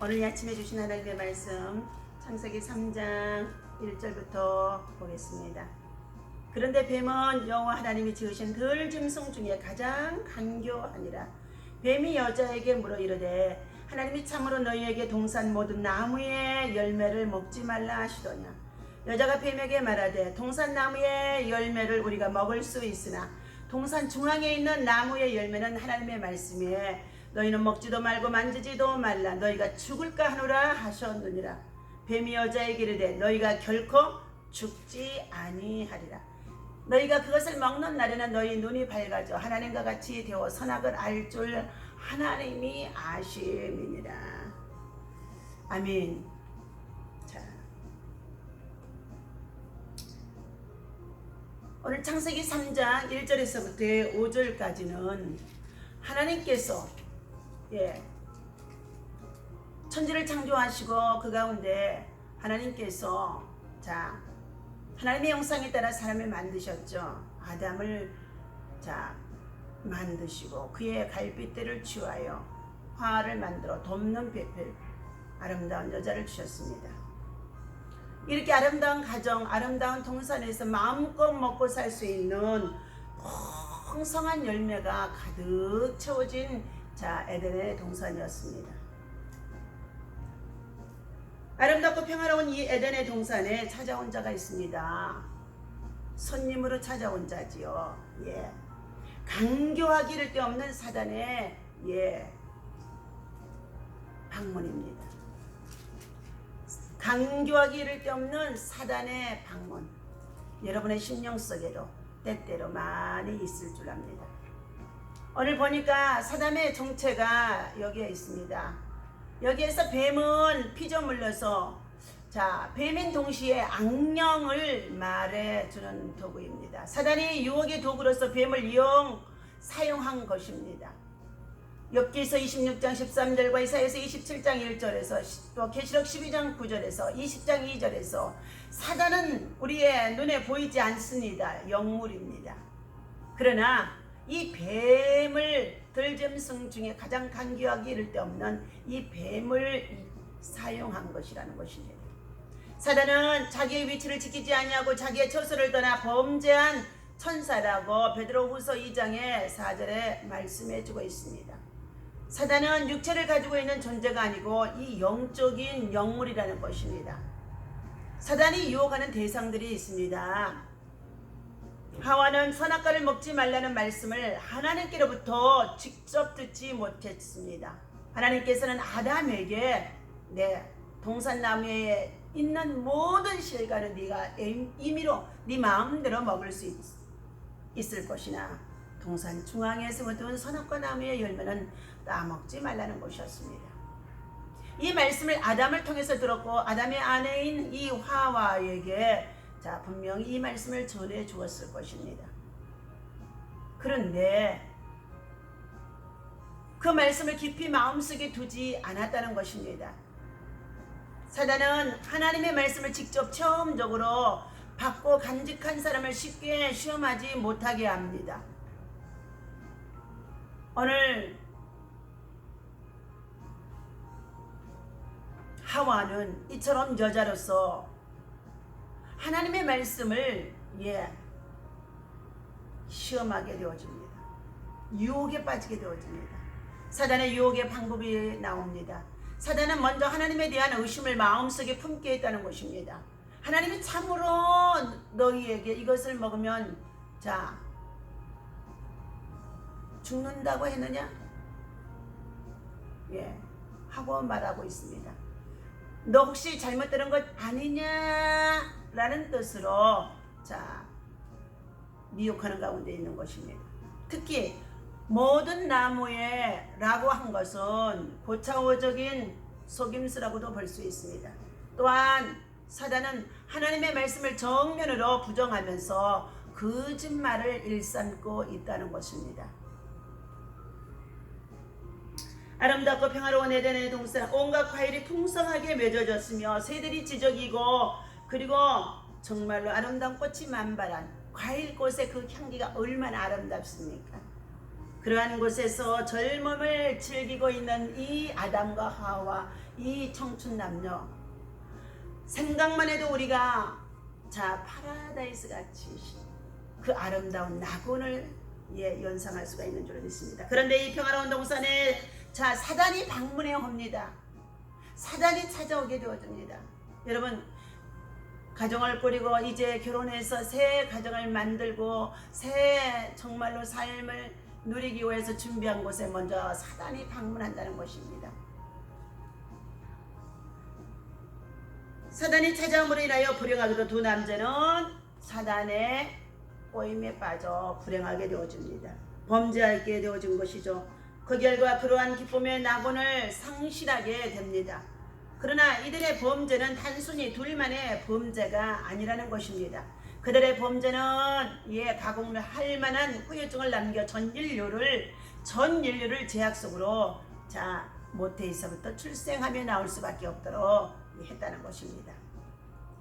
오늘 아침에 주신 하나님의 말씀 창세기 3장 1절부터 보겠습니다. 그런데 뱀은 여호와 하나님이 지으신 들짐승 중에 가장 간교하니라. 뱀이 여자에게 물어 이르되 하나님이 참으로 너희에게 동산 모든 나무의 열매를 먹지 말라 하시더냐. 여자가 뱀에게 말하되 동산 나무의 열매를 우리가 먹을 수 있으나 동산 중앙에 있는 나무의 열매는 하나님의 말씀이에 너희는 먹지도 말고 만지지도 말라. 너희가 죽을까 하노라 하셨느니라. 뱀이 여자에게 이르되 너희가 결코 죽지 아니하리라. 너희가 그것을 먹는 날에는 너희 눈이 밝아져 하나님과 같이 되어 선악을 알 줄 하나님이 아심이니라. 아멘. 자, 오늘 창세기 3장 1절에서부터 5절까지는 하나님께서 천지를 창조하시고 그 가운데 하나님께서 하나님의 형상에 따라 사람을 만드셨죠. 아담을 만드시고 그의 갈빗대를 취하여 화를 만들어 돕는 베펠 아름다운 여자를 주셨습니다. 이렇게 아름다운 가정, 아름다운 동산에서 마음껏 먹고 살 수 있는 풍성한 열매가 가득 채워진 에덴의 동산이었습니다. 아름답고 평화로운 이 에덴의 동산에 찾아온 자가 있습니다. 손님으로 찾아온 자지요. 간교하기 이를 데 없는 사단의 방문입니다. 간교하기 이를 데 없는 사단의 방문. 여러분의 심령 속에도 때때로 많이 있을 줄 압니다. 오늘 보니까 사단의 정체가 여기에 있습니다. 여기에서 뱀은 피조물로서 뱀인 동시에 악령을 말해주는 도구입니다. 사단이 유혹의 도구로서 뱀을 사용한 것입니다. 욥기서 26장 13절과 이사야서 27장 1절에서 또 계시록 12장 9절에서 20장 2절에서 사단은 우리의 눈에 보이지 않습니다. 영물입니다. 그러나 이 뱀을 들짐승 중에 가장 간교하기 이를 데 없는 이 뱀을 사용한 것이라는 것입니다. 사단은 자기의 위치를 지키지 아니하고 자기의 처소를 떠나 범죄한 천사라고 베드로후서 2장의 4절에 말씀해주고 있습니다. 사단은 육체를 가지고 있는 존재가 아니고 이 영적인 영물이라는 것입니다. 사단이 유혹하는 대상들이 있습니다. 하와는 선악과를 먹지 말라는 말씀을 하나님께로부터 직접 듣지 못했습니다. 하나님께서는 아담에게 동산나무에 있는 모든 실과는 네가 임의로 네 마음대로 먹을 수 있을 것이나 동산 중앙에서 얻은 선악과 나무의 열매는 따먹지 말라는 것이었습니다. 이 말씀을 아담을 통해서 들었고 아담의 아내인 이 하와에게 분명히 이 말씀을 전해 주었을 것입니다. 그런데 그 말씀을 깊이 마음속에 두지 않았다는 것입니다. 사단은 하나님의 말씀을 직접 체험적으로 받고 간직한 사람을 쉽게 시험하지 못하게 합니다. 오늘 하와는 이처럼 여자로서 하나님의 말씀을 시험하게 되어집니다. 유혹에 빠지게 되어집니다. 사단의 유혹의 방법이 나옵니다. 사단은 먼저 하나님에 대한 의심을 마음속에 품게 했다는 것입니다. 하나님이 참으로 너희에게 이것을 먹으면 죽는다고 했느냐? 하고 말하고 있습니다. 너 혹시 잘못 들은 것 아니냐? 라는 뜻으로 미혹하는 가운데 있는 것입니다. 특히 모든 나무에 라고 한 것은 고차원적인 속임수라고도 볼 수 있습니다. 또한 사단은 하나님의 말씀을 정면으로 부정하면서 거짓말을 일삼고 있다는 것입니다. 아름답고 평화로운 에덴의 동산, 온갖 과일이 풍성하게 맺어졌으며 새들이 지저귀고 그리고 정말로 아름다운 꽃이 만발한 과일꽃의 그 향기가 얼마나 아름답습니까? 그러한 곳에서 젊음을 즐기고 있는 이 아담과 하와, 이 청춘 남녀, 생각만 해도 우리가 파라다이스 같이 그 아름다운 낙원을 연상할 수가 있는 줄 믿습니다. 그런데 이 평화로운 동산에 사단이 방문해 옵니다. 사단이 찾아오게 되어줍니다. 여러분, 가정을 꾸리고 이제 결혼해서 새 가정을 만들고 새 정말로 삶을 누리기 위해서 준비한 곳에 먼저 사단이 방문한다는 것입니다. 사단이 찾아옴으로 인하여 불행하게도 두 남자는 사단의 꼬임에 빠져 불행하게 되어집니다. 범죄하게 되어진 것이죠. 그 결과 그러한 기쁨의 낙원을 상실하게 됩니다. 그러나 이들의 범죄는 단순히 둘만의 범죄가 아니라는 것입니다. 그들의 범죄는 가공할 만한 후유증을 남겨 전 인류를 죄악 속으로 모태에서부터 출생하며 나올 수밖에 없도록 했다는 것입니다.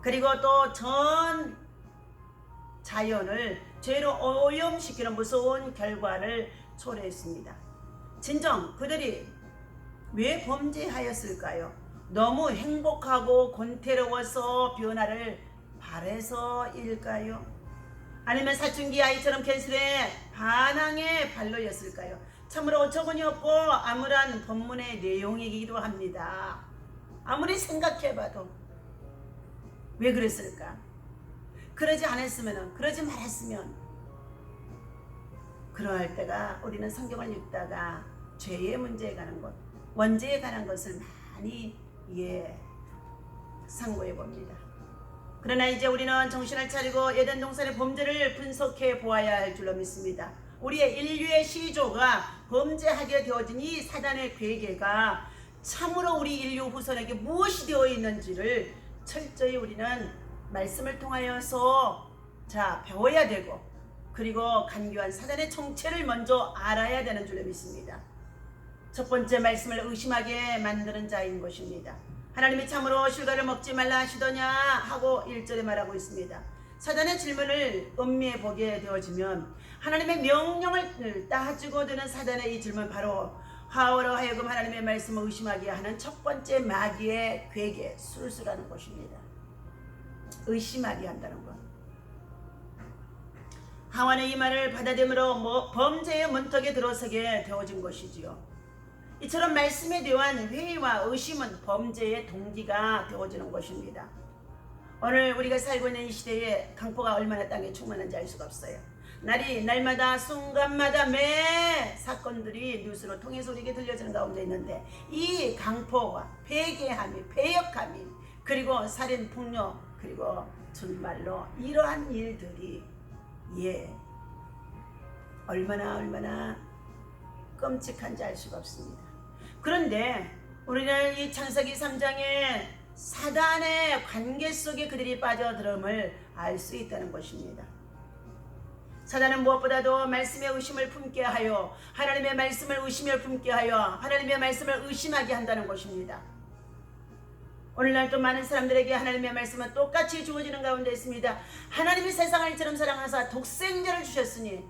그리고 또 전 자연을 죄로 오염시키는 무서운 결과를 초래했습니다. 진정 그들이 왜 범죄하였을까요? 너무 행복하고 권태로워서 변화를 바래서일까요? 아니면 사춘기 아이처럼 캔슬의 반항의 발로였을까요? 참으로 어처구니 없고 암울한 본문의 내용이기도 합니다. 아무리 생각해봐도 왜 그랬을까? 그러지 말았으면 그러할 때가 우리는 성경을 읽다가 죄의 문제에 관한 것, 원죄에 관한 것을 많이 상고해 봅니다. 그러나 이제 우리는 정신을 차리고 에덴 동산의 범죄를 분석해 보아야 할 줄로 믿습니다. 우리의 인류의 시조가 범죄하게 되어진 이 사단의 괴계가 참으로 우리 인류 후손에게 무엇이 되어 있는지를 철저히 우리는 말씀을 통하여서 배워야 되고, 그리고 간교한 사단의 정체를 먼저 알아야 되는 줄로 믿습니다. 첫 번째 말씀을 의심하게 만드는 자인 것입니다. 하나님이 참으로 실과를 먹지 말라 하시더냐 하고 1절에 말하고 있습니다. 사단의 질문을 음미해 보게 되어지면 하나님의 명령을 따지고 드는 사단의 이 질문, 바로 하와로 하여금 하나님의 말씀을 의심하게 하는 첫 번째 마귀의 괴계, 술수라는 것입니다. 의심하게 한다는 것. 하와는 이 말을 받아들임으로 범죄의 문턱에 들어서게 되어진 것이지요. 이처럼 말씀에 대한 회의와 의심은 범죄의 동기가 되어지는 것입니다. 오늘 우리가 살고 있는 이 시대에 강포가 얼마나 땅에 충만한지 알 수가 없어요. 날마다 순간마다 매 사건들이 뉴스로 통해서 우리에게 들려지는 가운데 있는데, 이 강포와 폐괴함이, 폐역함이, 그리고 살인, 폭력, 그리고 정말로 이러한 일들이 얼마나 끔찍한지 알 수가 없습니다. 그런데 우리는 이 창세기 3장에 사단의 관계 속에 그들이 빠져들음을 알 수 있다는 것입니다. 사단은 무엇보다도 말씀의 의심을 품게 하여, 하나님의 말씀을 의심을 품게 하여 하나님의 말씀을 의심하게 한다는 것입니다. 오늘날 또 많은 사람들에게 하나님의 말씀은 똑같이 주어지는 가운데 있습니다. 하나님이 세상을 이처럼 사랑하사 독생자를 주셨으니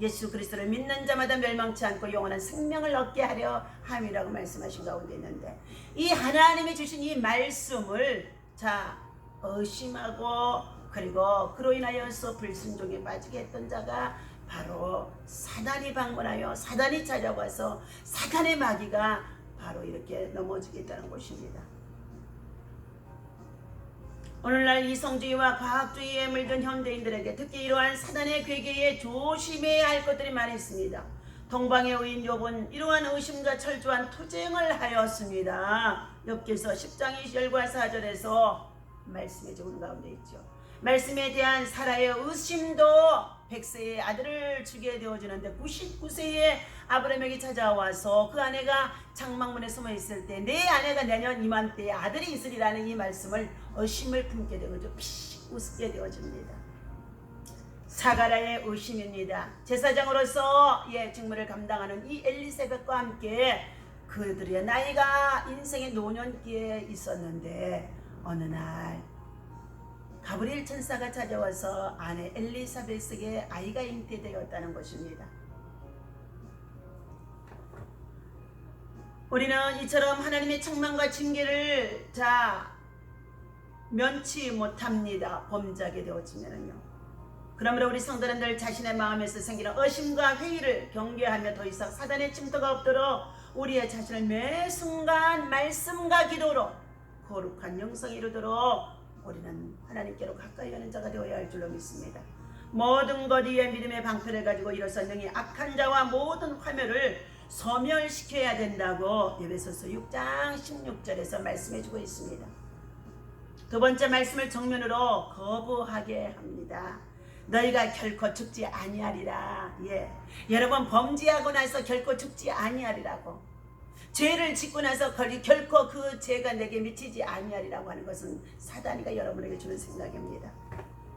예수 그리스도를 믿는 자마다 멸망치 않고 영원한 생명을 얻게 하려 함이라고 말씀하신 가운데 있는데, 이 하나님이 주신 이 말씀을 의심하고, 그리고 그로 인하여서 불순종에 빠지게 했던 자가 바로 사단이 방문하여 사단이 찾아와서 사단의 마귀가 바로 이렇게 넘어지게 했다는 것입니다. 오늘날 이성주의와 과학주의에 물든 현대인들에게 특히 이러한 사단의 괴계에 조심해야 할 것들이 많이 있습니다. 동방의 의인 욥은 이러한 의심과 철저한 투쟁을 하였습니다. 욥기서 10장 20절과 4절에서 말씀해 주는 가운데 있죠. 말씀에 대한 사라의 의심도 100세의 아들을 주게 되어지는데, 99세의 아브라함에게 찾아와서 그 아내가 장막문에 숨어 있을 때 내 아내가 내년 이맘때에 아들이 있으리라는 이 말씀을 의심을 품게 되어져 피식 웃게 되어집니다. 사가라의 의심입니다. 제사장으로서 직무를 감당하는 이 엘리사벳과 함께 그들의 나이가 인생의 노년기에 있었는데, 어느 날 가브리엘 천사가 찾아와서 아내 엘리사벳에게 아이가 잉태되었다는 것입니다. 우리는 이처럼 하나님의 책망과 징계를 면치 못합니다. 범죄하게 되어지면요. 그러므로 우리 성도님들 자신의 마음에서 생기는 의심과 회의를 경계하며 더 이상 사단의 침투가 없도록 우리의 자신을 매 순간 말씀과 기도로 거룩한 영성에 이르도록 우리는 하나님께로 가까이 가는 자가 되어야 할 줄로 믿습니다. 모든 것 위에 믿음의 방패를 가지고 일어서 능히 악한 자와 모든 화면을 소멸시켜야 된다고 에베소서 6장 16절에서 말씀해주고 있습니다. 두 번째 말씀을 정면으로 거부하게 합니다. 너희가 결코 죽지 아니하리라. 여러분, 범죄하고 나서 결코 죽지 아니하리라고, 죄를 짓고 나서 결코 그 죄가 내게 미치지 아니하리라고 하는 것은 사단이가 여러분에게 주는 생각입니다.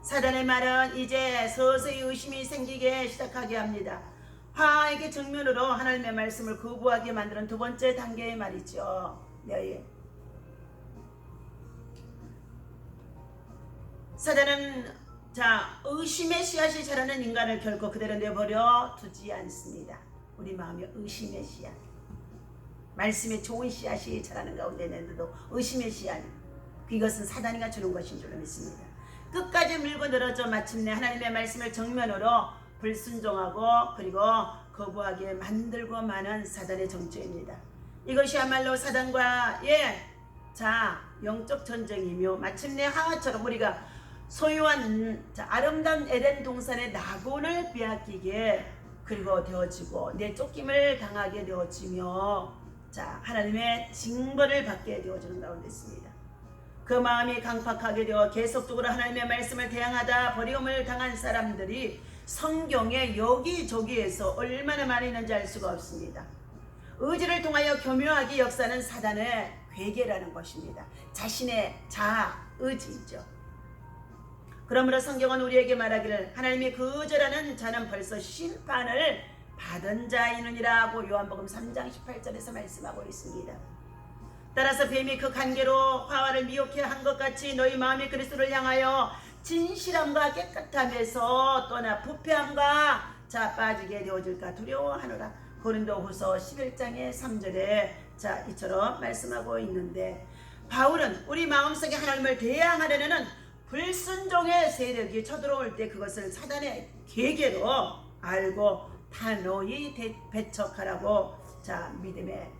사단의 말은 이제 서서히 의심이 생기게 시작하게 합니다. 화에게 정면으로 하나님의 말씀을 거부하게 만드는 두 번째 단계의 말이죠. 사단은 의심의 씨앗이 자라는 인간을 결코 그대로 내버려 두지 않습니다. 우리 마음에 의심의 씨앗, 말씀의 좋은 씨앗이 자라는 가운데 있는데도 의심의 씨앗, 이것은 사단이가 주는 것인 줄로 믿습니다. 끝까지 밀고 늘어져 마침내 하나님의 말씀을 정면으로 불순종하고 그리고 거부하게 만들고 마는 사단의 정죄입니다. 이것이야말로 사단과 영적 전쟁이며 마침내 하와처럼 우리가 소유한 아름다운 에덴 동산의 낙원을 빼앗기게 그리고 되어지고 내쫓김을 당하게 되어지며 하나님의 징벌을 받게 되어지는 가운데 있습니다. 그 마음이 강팍하게 되어 계속적으로 하나님의 말씀을 대항하다 버림을 당한 사람들이 성경에 여기저기에서 얼마나 많이 있는지 알 수가 없습니다. 의지를 통하여 교묘하게 역사하는 사단의 괴계라는 것입니다. 자신의 자아, 의지이죠. 그러므로 성경은 우리에게 말하기를 하나님이 거절하는 자는 벌써 심판을 받은 자이느니라고 요한복음 3장 18절에서 말씀하고 있습니다. 따라서 뱀이 그 간계로 하와를 미혹해 한 것 같이 너희 마음이 그리스도를 향하여 진실함과 깨끗함에서 또나 부패함과 빠지게 되어질까 두려워하노라. 고린도후서 11장의 3절에 이처럼 말씀하고 있는데, 바울은 우리 마음속에 하나님을 대항하려는 불순종의 세력이 쳐들어올 때 그것을 사단의 계계로 알고 단호히 배척하라고 믿음의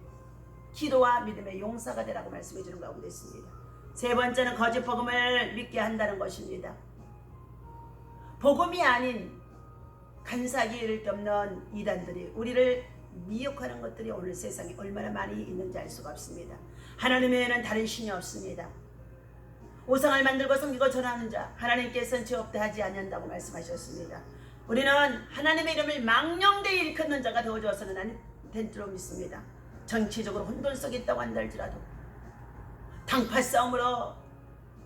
기도와 믿음의 용사가 되라고 말씀해 주는 가운데 있습니다. 세 번째는 거짓 복음을 믿게 한다는 것입니다. 복음이 아닌 간사하기 이를 데 없는 이단들이 우리를 미혹하는 것들이 오늘 세상에 얼마나 많이 있는지 알 수가 없습니다. 하나님 외에는 다른 신이 없습니다. 우상을 만들고 섬기고 전하는 자 하나님께서는 죄 없다 하지 아니한다고 말씀하셨습니다. 우리는 하나님의 이름을 망령되이 일컫는 자가 되어줘서는 안 된 줄로 믿습니다. 정치적으로 혼돈 속에 있다고 한다 할지라도, 당파 싸움으로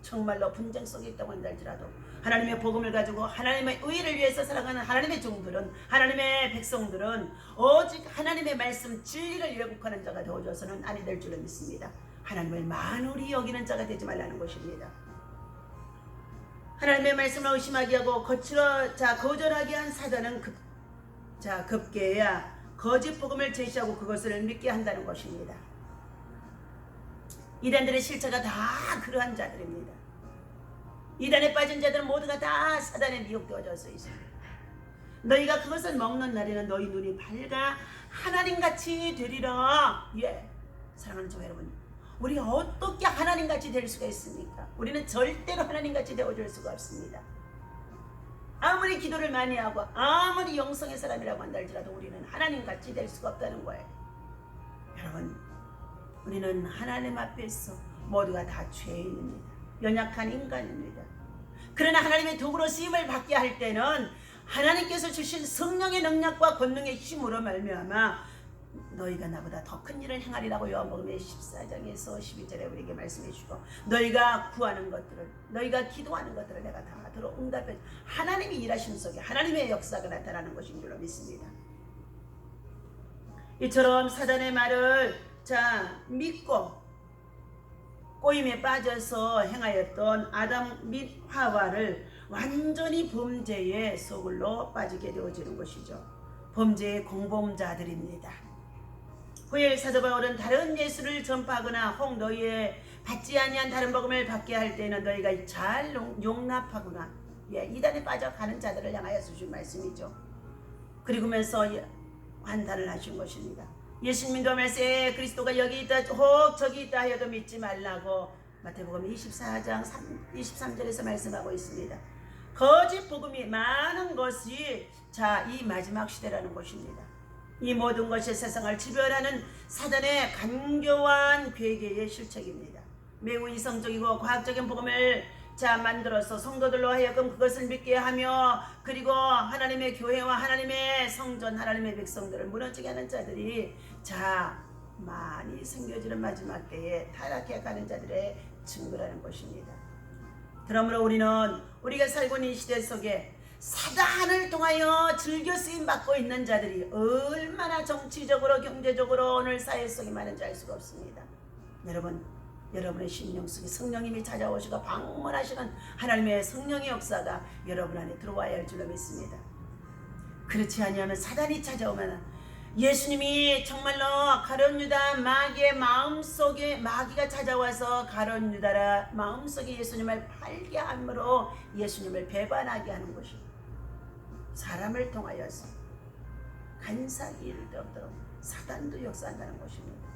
정말로 분쟁 속에 있다고 한다 할지라도, 하나님의 복음을 가지고 하나님의 의를 위해서 살아가는 하나님의 종들은, 하나님의 백성들은 오직 하나님의 말씀 진리를 왜곡하는 자가 되어줘서는 아니 될 줄로 믿습니다. 하나님을 만홀히 여기는 자가 되지 말라는 것입니다. 하나님의 말씀을 의심하게 하고 거절하게 한 사단은 급게야 거짓 복음을 제시하고 그것을 믿게 한다는 것입니다. 이단들의 실체가 다 그러한 자들입니다. 이단에 빠진 자들은 모두가 다 사단에 미혹되어져 있습니다. 너희가 그것을 먹는 날에는 너희 눈이 밝아 하나님같이 되리라. 사랑하는 저 여러분, 우리 어떻게 하나님같이 될 수가 있습니까? 우리는 절대로 하나님같이 되어줄 수가 없습니다. 아무리 기도를 많이 하고 아무리 영성의 사람이라고 한다 할지라도 우리는 하나님같이 될 수가 없다는 거예요. 여러분, 우리는 하나님 앞에서 모두가 다 죄인입니다. 연약한 인간입니다. 그러나 하나님의 도구로 쓰임을 받게 할 때는 하나님께서 주신 성령의 능력과 권능의 힘으로 말미암아 너희가 나보다 더 큰 일을 행하리라고 요한복음 14장에서 12절에 우리에게 말씀해 주고, 너희가 구하는 것들을, 너희가 기도하는 것들을 내가 다 들어 응답해. 하나님이 일하신 속에 하나님의 역사가 나타나는 것인 줄로 믿습니다. 이처럼 사단의 말을 믿고 꼬임에 빠져서 행하였던 아담 및 하와를 완전히 범죄의 소굴로 빠지게 되어지는 것이죠. 범죄의 공범자들입니다. 후에 사도 바울은 다른 예수를 전파하거나 혹 너희의 받지 아니한 다른 복음을 받게 할 때는 너희가 잘 용납하구나. 예, 이단에 빠져가는 자들을 향하여 주신 말씀이죠. 그리고면서 환단을 하신 것입니다. 예수님도 말씀에 그리스도가 여기 있다 혹 저기 있다 하여도 믿지 말라고 마태복음 24장 23절에서 말씀하고 있습니다. 거짓 복음이 많은 것이 이 마지막 시대라는 것입니다. 이 모든 것이 세상을 지배하는 사단의 간교한 괴계의 실책입니다. 매우 이성적이고 과학적인 복음을 만들어서 성도들로 하여금 그것을 믿게 하며 그리고 하나님의 교회와 하나님의 성전 하나님의 백성들을 무너지게 하는 자들이 많이 생겨지는 마지막 때에 타락해 가는 자들의 증거라는 것입니다. 그러므로 우리가 살고 있는 이 시대 속에 사단을 통하여 즐겨 쓰임 받고 있는 자들이 얼마나 정치적으로 경제적으로 오늘 사회 속에 많은지 알 수가 없습니다. 여러분의 심령 속에 성령님이 찾아오시고 방문하시는 하나님의 성령의 역사가 여러분 안에 들어와야 할 줄로 믿습니다. 그렇지 아니하면 사단이 찾아오면 예수님이 정말로 가룟 유다 마귀의 마음속에 마귀가 찾아와서 가룟 유다 마음속에 예수님을 팔게 함으로 예수님을 배반하게 하는 것입니다. 사람을 통하여서 간사하기 이를 데 없도록 사단도 역사한다는 것입니다.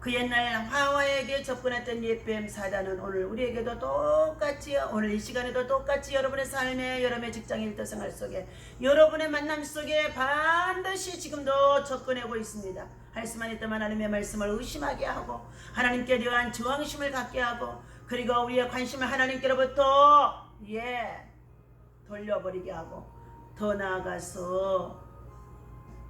그 옛날 하와에게 접근했던 옛뱀 사단은 오늘 우리에게도 똑같이 오늘 이 시간에도 똑같이 여러분의 삶에 여러분의 직장 일터 생활 속에 여러분의 만남 속에 반드시 지금도 접근하고 있습니다. 할 수만 있다면 하나님의 말씀을 의심하게 하고 하나님께 대한 저항심을 갖게 하고 그리고 우리의 관심을 하나님께로부터 돌려버리게 하고 더 나아가서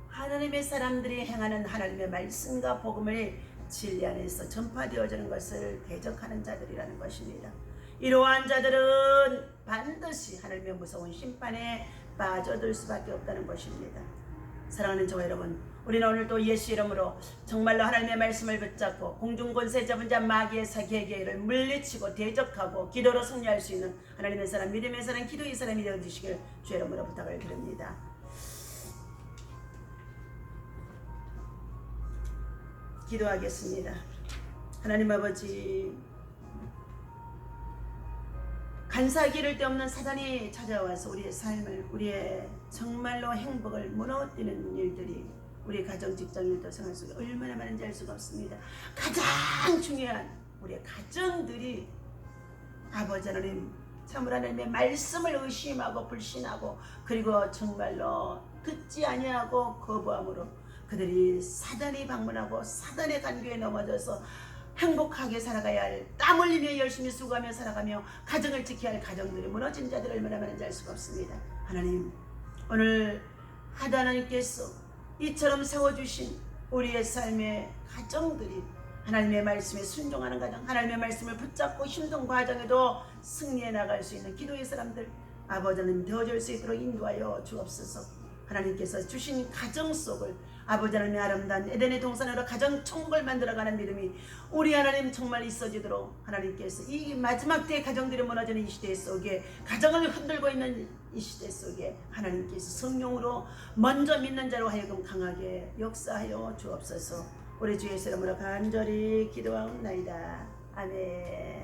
하나님의 사람들이 행하는 하나님의 말씀과 복음을 진리 안에서 전파되어지는 것을 대적하는 자들이라는 것입니다. 이러한 자들은 반드시 하나님의 무서운 심판에 빠져들 수밖에 없다는 것입니다. 사랑하는 저와 여러분, 우리는 오늘 또 예수 이름으로 정말로 하나님의 말씀을 붙잡고 공중권세 잡은 자 마귀의 사기에게를 물리치고 대적하고 기도로 승리할 수 있는 하나님의 사람, 믿음의 사람, 기도의 사람이 되어주시길 주 이름으로 부탁을 드립니다. 기도하겠습니다. 하나님 아버지, 간사하기 이를 데 없는 사단이 찾아와서 우리의 삶을, 우리의 정말로 행복을 무너뜨리는 일들이 우리 가정, 직장, 일도 생활 속에 얼마나 많은지 알 수가 없습니다. 가장 중요한 우리의 가정들이 아버지 하나님, 참으로 하나님의 말씀을 의심하고 불신하고 그리고 정말로 듣지 아니하고 거부함으로 그들이 사단이 방문하고 사단의 간교에 넘어져서 행복하게 살아가야 할, 땀 흘리며 열심히 수고하며 살아가며 가정을 지켜야 할 가정들이 무너진 자들 얼마나 많은지 알 수가 없습니다. 하나님, 오늘 하나님께서 이처럼 세워주신 우리의 삶의 가정들이 하나님의 말씀에 순종하는 가정, 하나님의 말씀을 붙잡고 힘든 과정에도 승리해 나갈 수 있는 기도의 사람들 아버지 하나님 되어줄 수 있도록 인도하여 주옵소서. 하나님께서 주신 가정 속을 아버지 하나님의 아름다운 에덴의 동산으로 가정 천국을 만들어가는 믿음이 우리 하나님 정말 있어지도록 하나님께서 이 마지막 때의 가정들이 무너지는 이 시대 속에 가정을 흔들고 있는 이 시대 속에 하나님께서 성령으로 먼저 믿는 자로 하여금 강하게 역사하여 주옵소서. 우리 주 예수 이름으로 간절히 기도하옵나이다. 아멘.